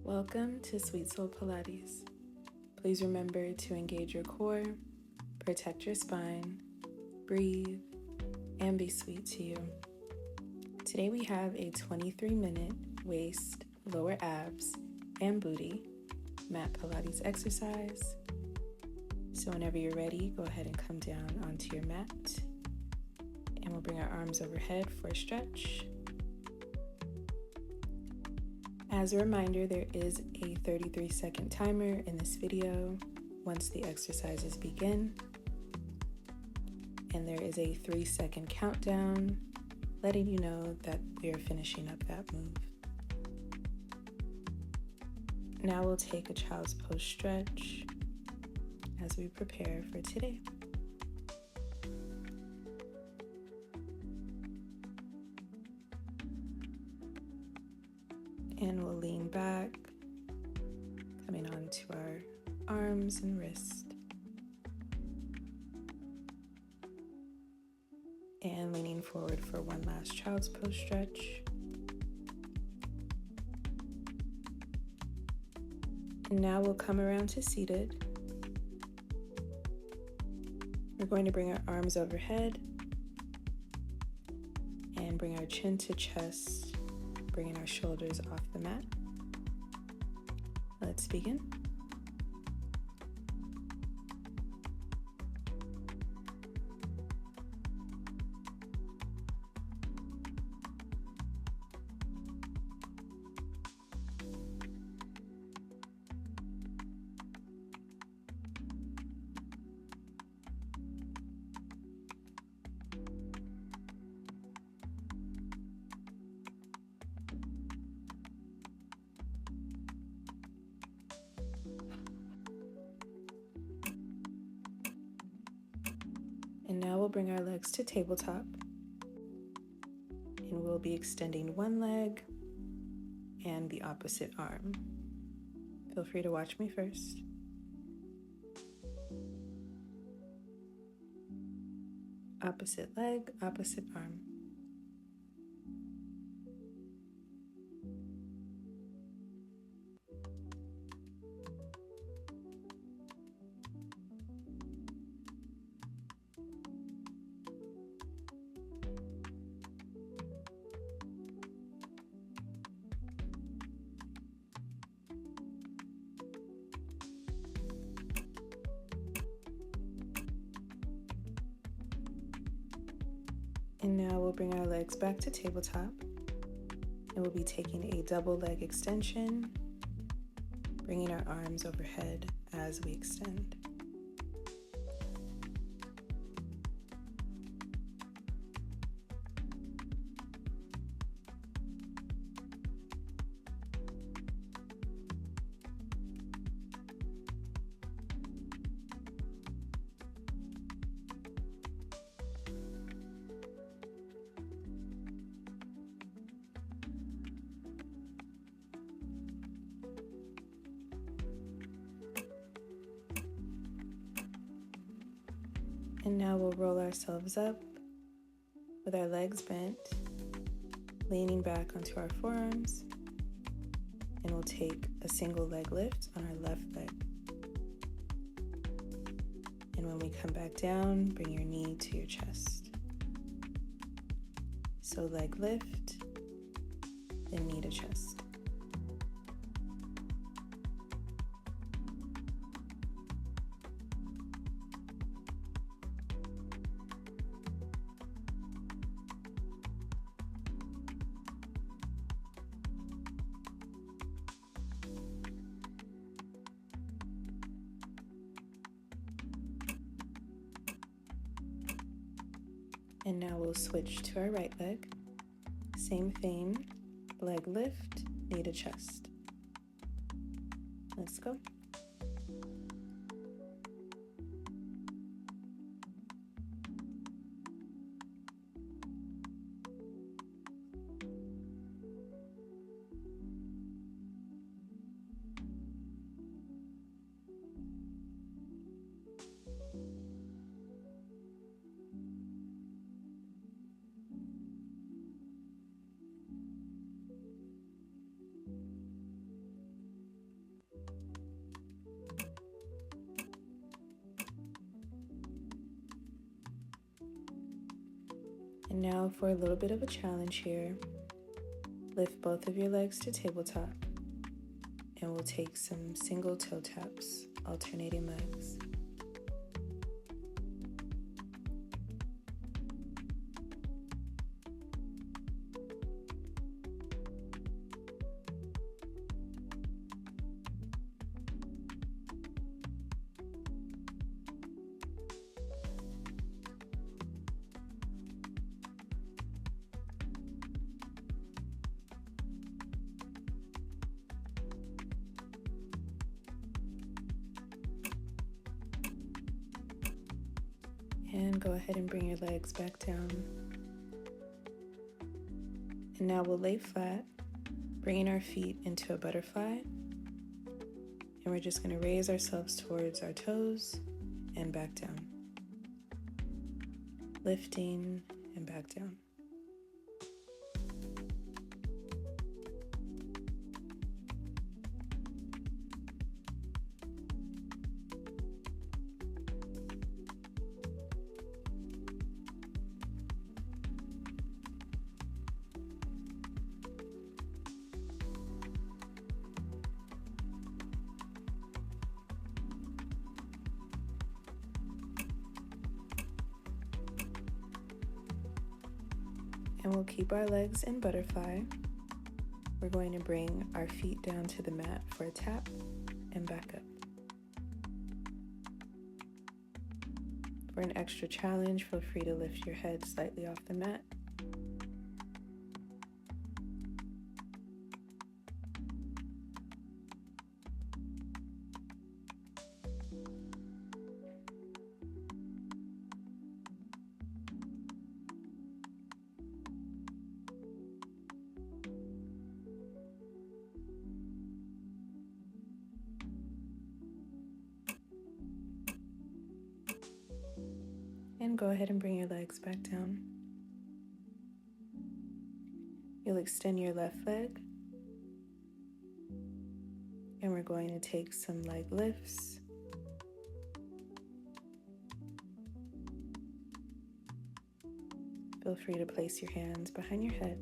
Welcome to Sweet Soul Pilates. Please remember to engage your core, protect your spine, breathe, and be sweet to you. Today we have a 23-minute waist, lower abs, and booty mat Pilates exercise. So whenever you're ready, go ahead and come down onto your mat, and we'll bring our arms overhead for a stretch. As a reminder, there is a 33-second timer in this video once the exercises begin, and there is a 3-second countdown letting you know that we are finishing up that move. Now we'll take a child's pose stretch as we prepare for today. And we'll lean back, coming onto our arms and wrists. And leaning forward for one last child's pose stretch. And now we'll come around to seated. We're going to bring our arms overhead and bring our chin to chest, bringing our shoulders off the mat. Let's begin. And now we'll bring our legs to tabletop, and we'll be extending one leg and the opposite arm. Feel free to watch me first. Opposite leg, opposite arm. And now we'll bring our legs back to tabletop, and we'll be taking a double leg extension, bringing our arms overhead as we extend. And now we'll roll ourselves up with our legs bent, leaning back onto our forearms, and we'll take a single leg lift on our left leg. And when we come back down, bring your knee to your chest. So leg lift, then knee to chest. And now we'll switch to our right leg. Same thing, leg lift, knee to chest. Let's go. And now for a little bit of a challenge here. Lift both of your legs to tabletop, and we'll take some single toe taps, alternating legs. And go ahead and bring your legs back down. And now we'll lay flat, bringing our feet into a butterfly. And we're just going to raise ourselves towards our toes and back down. Lifting and back down. And we'll keep our legs in butterfly. We're going to bring our feet down to the mat for a tap and back up. For an extra challenge, feel free to lift your head slightly off the mat. And go ahead and bring your legs back down. You'll extend your left leg. And we're going to take some leg lifts. Feel free to place your hands behind your head.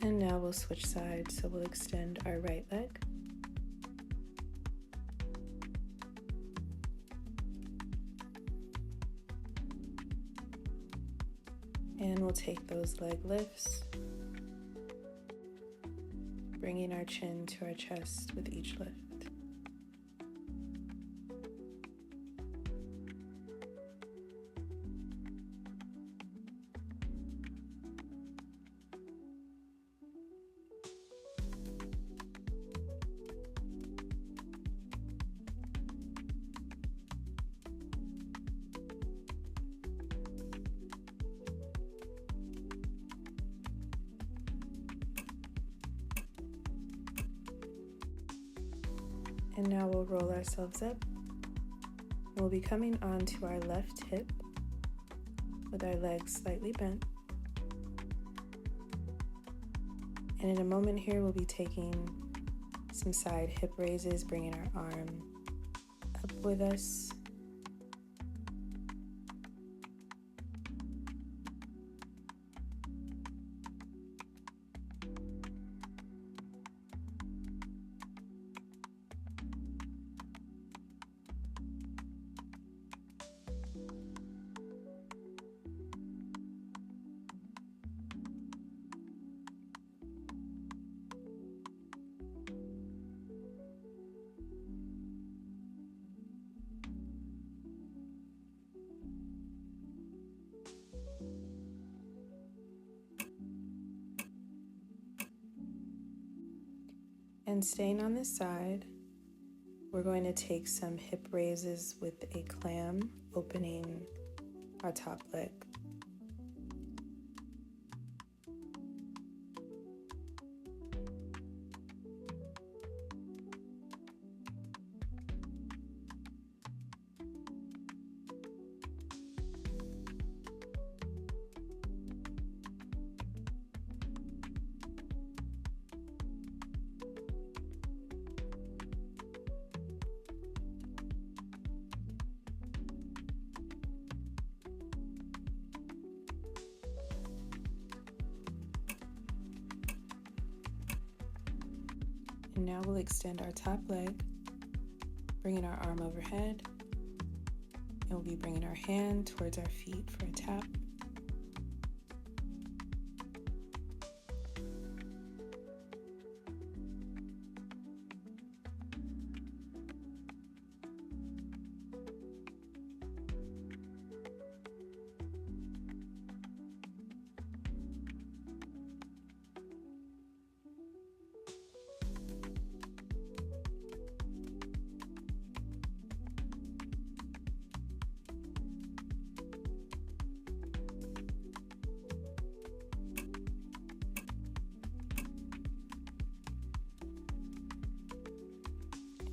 And now we'll switch sides, so we'll extend our right leg. And we'll take those leg lifts, bringing our chin to our chest with each lift. And now we'll roll ourselves up. We'll be coming onto our left hip with our legs slightly bent. And in a moment here, we'll be taking some side hip raises, bringing our arm up with us. And staying on this side, we're going to take some hip raises with a clam, opening our top leg. And now we'll extend our top leg, bringing our arm overhead, and we'll be bringing our hand towards our feet for a tap.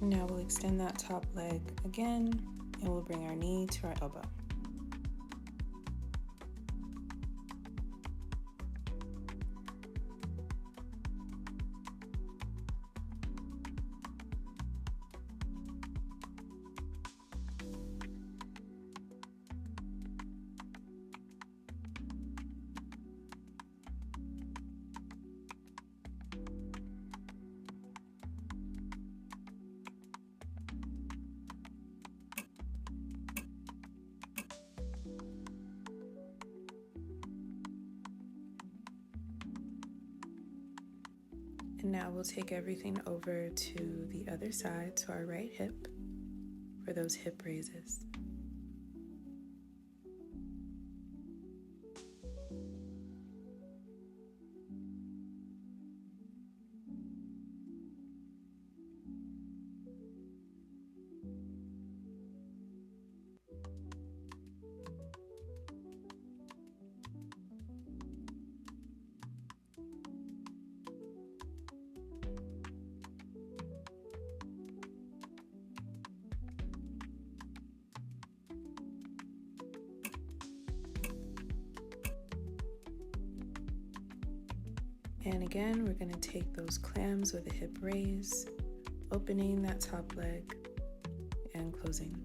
Now we'll extend that top leg again, and we'll bring our knee to our elbow. And now we'll take everything over to the other side, to our right hip, for those hip raises. And again, we're going to take those clams with a hip raise, opening that top leg and closing.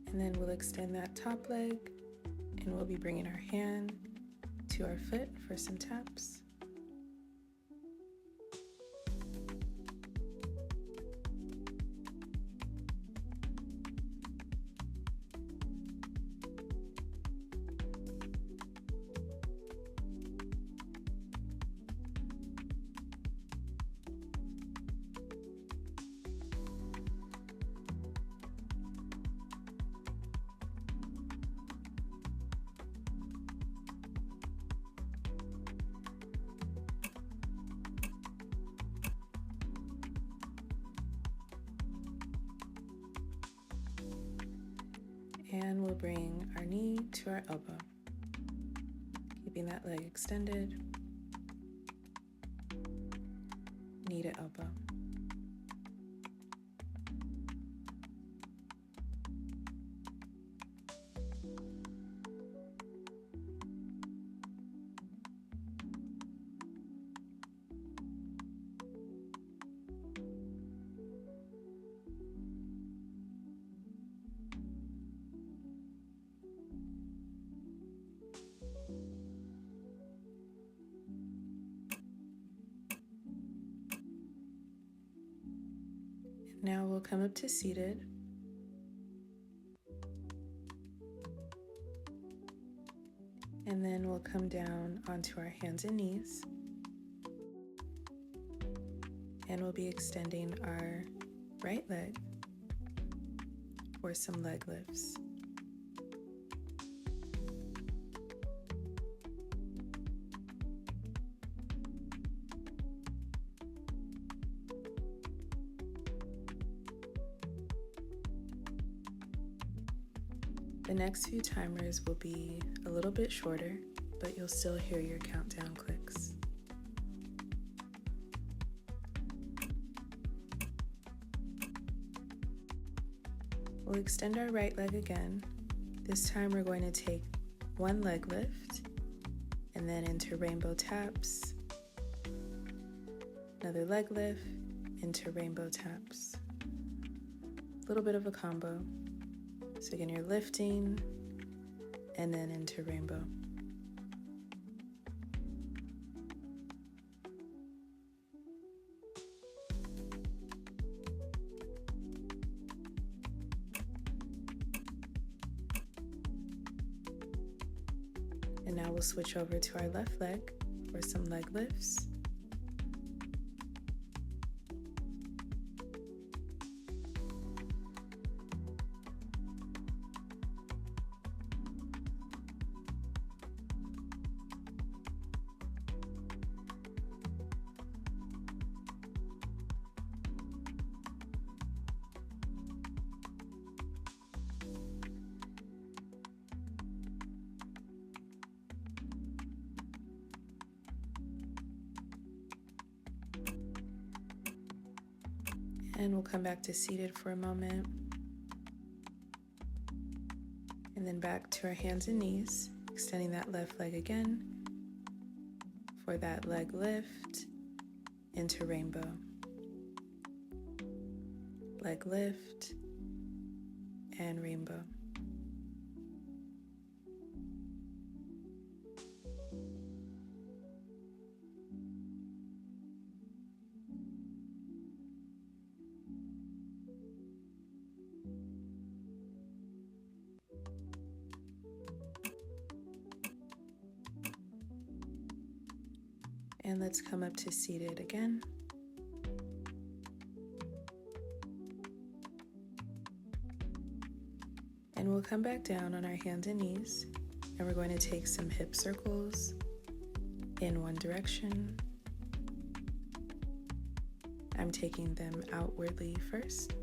And then we'll extend that top leg, and we'll be bringing our hand to our foot for some taps. And we'll bring our knee to our elbow, keeping that leg extended, knee to elbow. Now we'll come up to seated. And then we'll come down onto our hands and knees. And we'll be extending our right leg for some leg lifts. The next few timers will be a little bit shorter, but you'll still hear your countdown clicks. We'll extend our right leg again. This time we're going to take one leg lift and then into rainbow taps. Another leg lift into rainbow taps. A little bit of a combo. So again, you're lifting and then into rainbow. And now we'll switch over to our left leg for some leg lifts. And we'll come back to seated for a moment. And then back to our hands and knees, extending that left leg again for that leg lift into rainbow. Leg lift and rainbow. And let's come up to seated again. And we'll come back down on our hands and knees, and we're going to take some hip circles in one direction. I'm taking them outwardly first.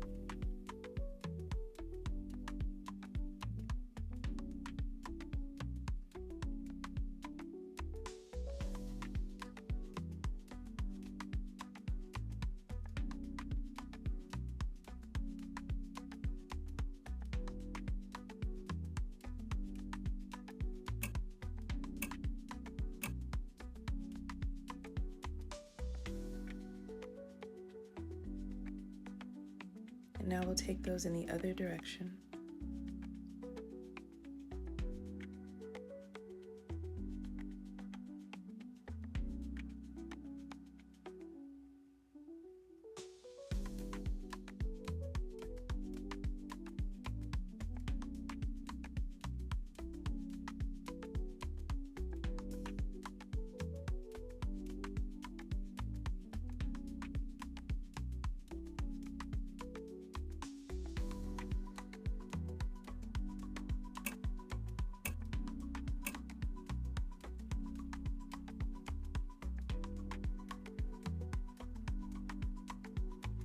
And now we'll take those in the other direction.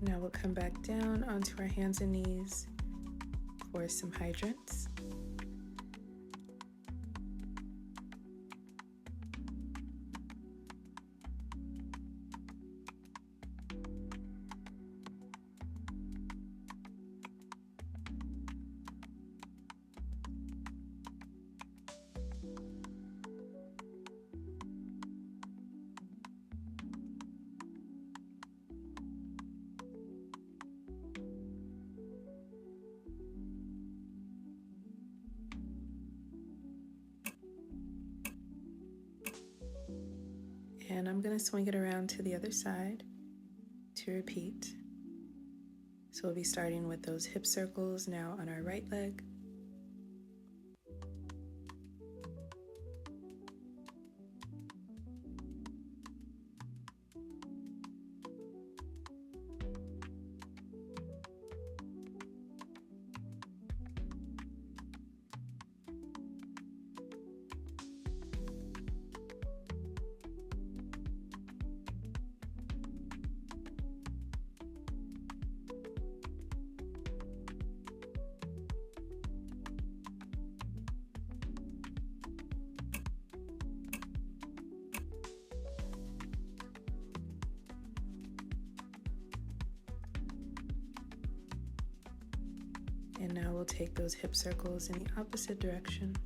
Now we'll come back down onto our hands and knees for some hydrants. And I'm going to swing it around to the other side to repeat. So we'll be starting with those hip circles now on our right leg. And now we'll take those hip circles in the opposite direction.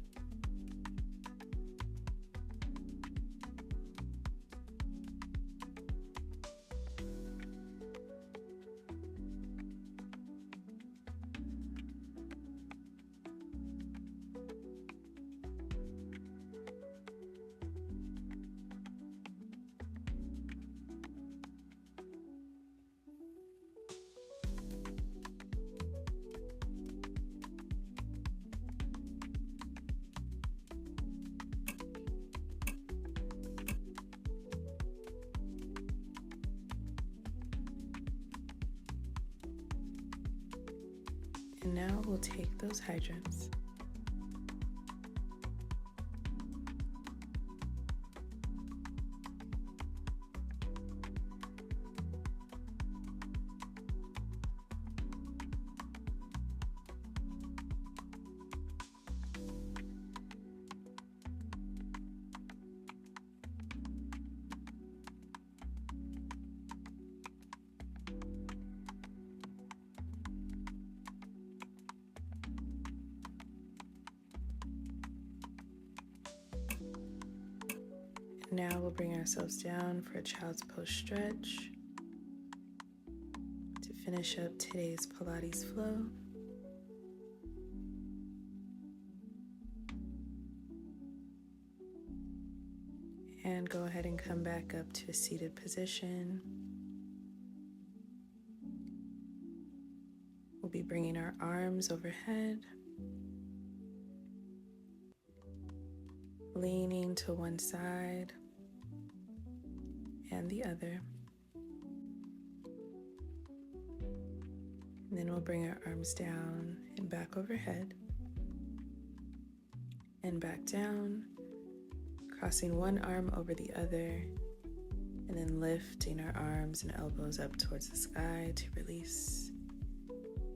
And now we'll take those hydrants. Now we'll bring ourselves down for a child's pose stretch to finish up today's Pilates flow. And go ahead and come back up to a seated position. We'll be bringing our arms overhead, leaning to one side and the other. And then we'll bring our arms down and back overhead and back down, crossing one arm over the other, and then lifting our arms and elbows up towards the sky to release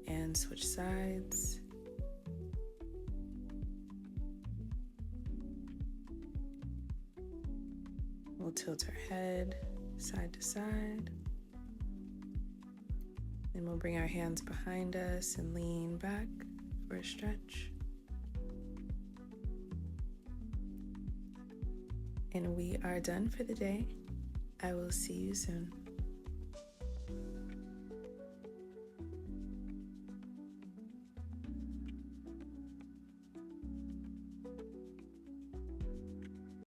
and switch sides. We'll tilt our head side to side. Then we'll bring our hands behind us and lean back for a stretch. And we are done for the day. I will see you soon.